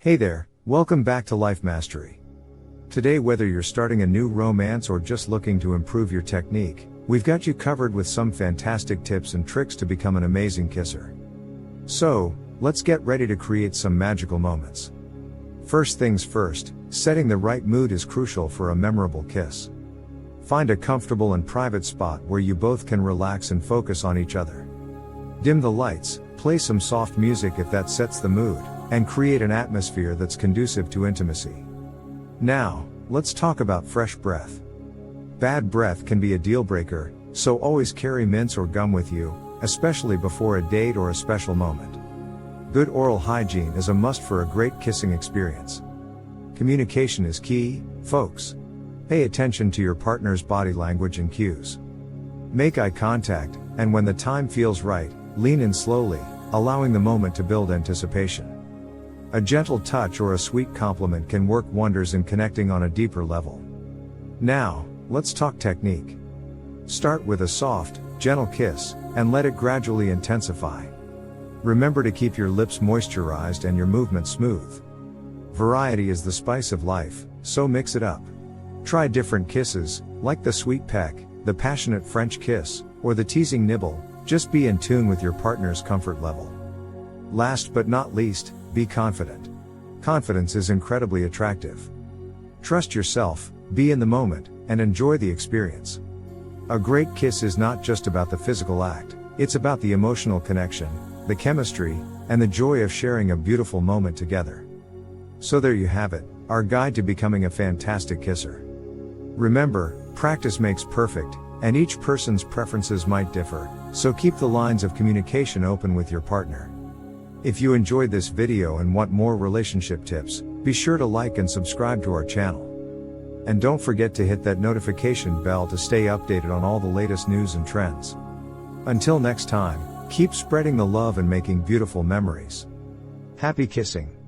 Hey there, welcome back to Life Mastery. Today, whether you're starting a new romance or just looking to improve your technique, we've got you covered with some fantastic tips and tricks to become an amazing kisser. So, let's get ready to create some magical moments. First things first, setting the right mood is crucial for a memorable kiss. Find a comfortable and private spot where you both can relax and focus on each other. Dim the lights, play some soft music if that sets the mood, and create an atmosphere that's conducive to intimacy. Now, let's talk about fresh breath. Bad breath can be a deal breaker, so always carry mints or gum with you, especially before a date or a special moment. Good oral hygiene is a must for a great kissing experience. Communication is key, folks. Pay attention to your partner's body language and cues. Make eye contact, and when the time feels right, lean in slowly, allowing the moment to build anticipation. A gentle touch or a sweet compliment can work wonders in connecting on a deeper level. Now, let's talk technique. Start with a soft, gentle kiss, and let it gradually intensify. Remember to keep your lips moisturized and your movement smooth. Variety is the spice of life, so mix it up. Try different kisses, like the sweet peck, the passionate French kiss, or the teasing nibble. Just be in tune with your partner's comfort level. Last but not least, be confident. Confidence is incredibly attractive. Trust yourself, be in the moment, and enjoy the experience. A great kiss is not just about the physical act, it's about the emotional connection, the chemistry, and the joy of sharing a beautiful moment together. So there you have it, our guide to becoming a fantastic kisser. Remember, practice makes perfect, and each person's preferences might differ, so keep the lines of communication open with your partner. If you enjoyed this video and want more relationship tips, be sure to like and subscribe to our channel. And don't forget to hit that notification bell to stay updated on all the latest news and trends. Until next time, keep spreading the love and making beautiful memories. Happy kissing!